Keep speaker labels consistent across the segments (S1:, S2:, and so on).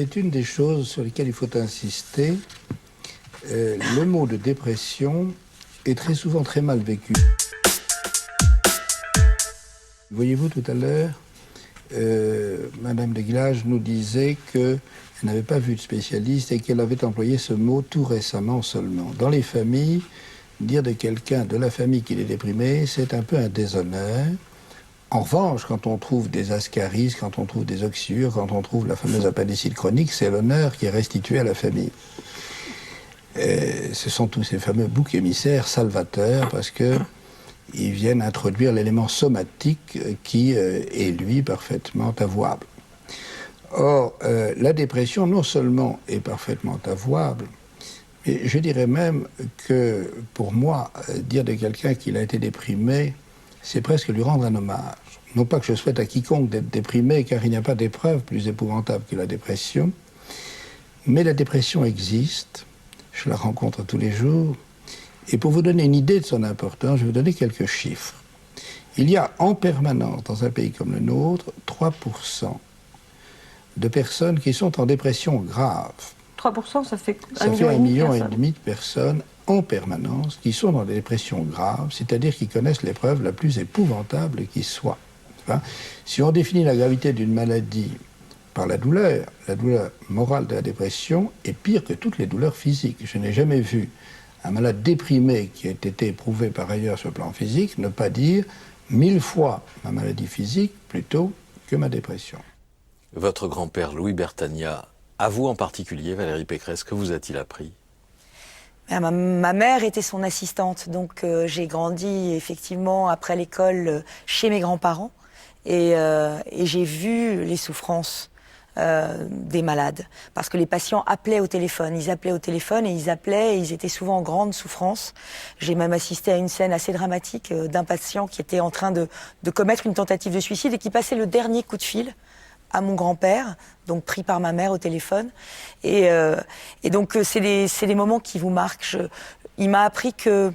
S1: C'est une des choses sur lesquelles il faut insister. Le mot de dépression est très souvent très mal vécu. Voyez-vous, tout à l'heure, Madame de Guilage nous disait qu'elle n'avait pas vu de spécialiste et qu'elle avait employé ce mot tout récemment seulement. Dans les familles, dire de quelqu'un de la famille qu'il est déprimé, c'est un peu un déshonneur. En revanche, quand on trouve des ascaris, quand on trouve des oxyures, quand on trouve la fameuse appendicite chronique, c'est l'honneur qui est restitué à la famille. Ce sont tous ces fameux boucs émissaires salvateurs parce que ils viennent introduire l'élément somatique qui est, lui, parfaitement avouable. Or, la dépression, non seulement est parfaitement avouable, mais je dirais même que, pour moi, dire de quelqu'un qu'il a été déprimé, c'est presque lui rendre un hommage. Non pas que je souhaite à quiconque d'être déprimé, car il n'y a pas d'épreuve plus épouvantable que la dépression, mais la dépression existe, je la rencontre tous les jours, et pour vous donner une idée de son importance, je vais vous donner quelques chiffres. Il y a en permanence, dans un pays comme le nôtre, 3% de personnes qui sont en dépression grave.
S2: 3%, ça fait
S1: Ça fait 1,5 million de personnes en permanence qui sont dans des dépressions graves, c'est-à-dire qui connaissent l'épreuve la plus épouvantable qui soit. Enfin, si on définit la gravité d'une maladie par la douleur morale de la dépression est pire que toutes les douleurs physiques. Je n'ai jamais vu un malade déprimé qui a été éprouvé par ailleurs sur le plan physique ne pas dire 1000 fois ma maladie physique plutôt que ma dépression.
S3: Votre grand-père Louis Bertagna, à vous en particulier, Valérie Pécresse, que vous a-t-il appris ?
S4: Ma mère était son assistante, donc j'ai grandi effectivement après l'école chez mes grands-parents et j'ai vu les souffrances des malades, parce que les patients appelaient au téléphone, ils appelaient et ils étaient souvent en grande souffrance. J'ai même assisté à une scène assez dramatique d'un patient qui était en train de commettre une tentative de suicide et qui passait le dernier coup de fil à mon grand-père, donc pris par ma mère au téléphone. Et donc c'est des moments qui vous marquent. Il m'a appris que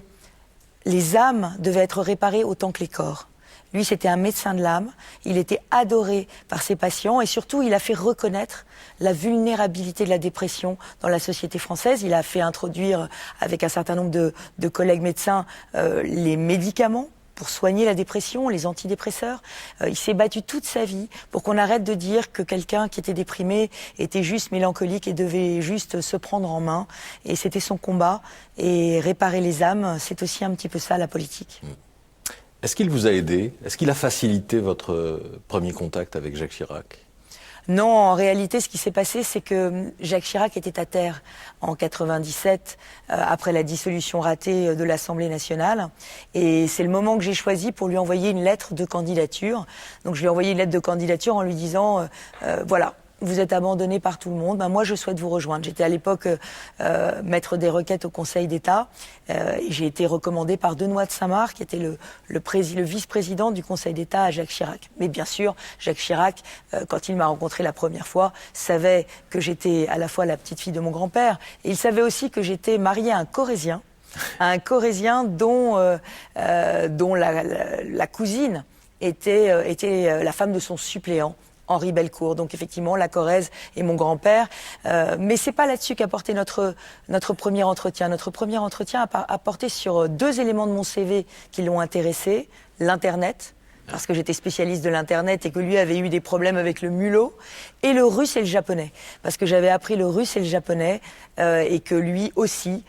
S4: les âmes devaient être réparées autant que les corps. Lui, c'était un médecin de l'âme, il était adoré par ses patients et surtout, il a fait reconnaître la vulnérabilité de la dépression dans la société française. Il a fait introduire, avec un certain nombre de collègues médecins, les médicaments pour soigner la dépression, les antidépresseurs. Il s'est battu toute sa vie pour qu'on arrête de dire que quelqu'un qui était déprimé était juste mélancolique et devait juste se prendre en main. Et c'était son combat. Et réparer les âmes, c'est aussi un petit peu ça, la politique.
S3: Est-ce qu'il vous a aidé? Est-ce qu'il a facilité votre premier contact avec Jacques Chirac?
S4: Non, en réalité, ce qui s'est passé, c'est que Jacques Chirac était à terre en 97, après la dissolution ratée de l'Assemblée nationale. Et c'est le moment que j'ai choisi pour lui envoyer une lettre de candidature. Donc je lui ai envoyé une lettre de candidature en lui disant, voilà, vous êtes abandonné par tout le monde, ben moi je souhaite vous rejoindre. J'étais à l'époque maître des requêtes au Conseil d'État et j'ai été recommandé par Denoy de Saint-Marc, qui était le vice-président du Conseil d'État à Jacques Chirac. Mais bien sûr, Jacques Chirac, quand il m'a rencontré la première fois, savait que j'étais à la fois la petite fille de mon grand-père et il savait aussi que j'étais mariée à un Corrézien dont la cousine était la femme de son suppléant, Henri Bellecour. Donc effectivement, la Corrèze et mon grand-père. Mais c'est pas là-dessus qu'a porté notre premier entretien. Notre premier entretien a porté sur deux éléments de mon CV qui l'ont intéressé. L'Internet, parce que j'étais spécialiste de l'Internet et que lui avait eu des problèmes avec le mulot, et le russe et le japonais. Parce que j'avais appris le russe et le japonais et que lui aussi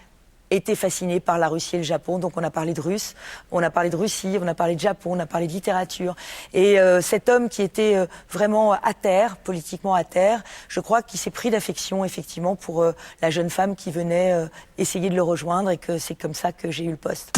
S4: était fasciné par la Russie et le Japon. Donc on a parlé de russe, on a parlé de Russie, on a parlé de Japon, on a parlé de littérature. Et cet homme qui était vraiment à terre, politiquement à terre, je crois qu'il s'est pris d'affection effectivement pour la jeune femme qui venait essayer de le rejoindre et que c'est comme ça que j'ai eu le poste.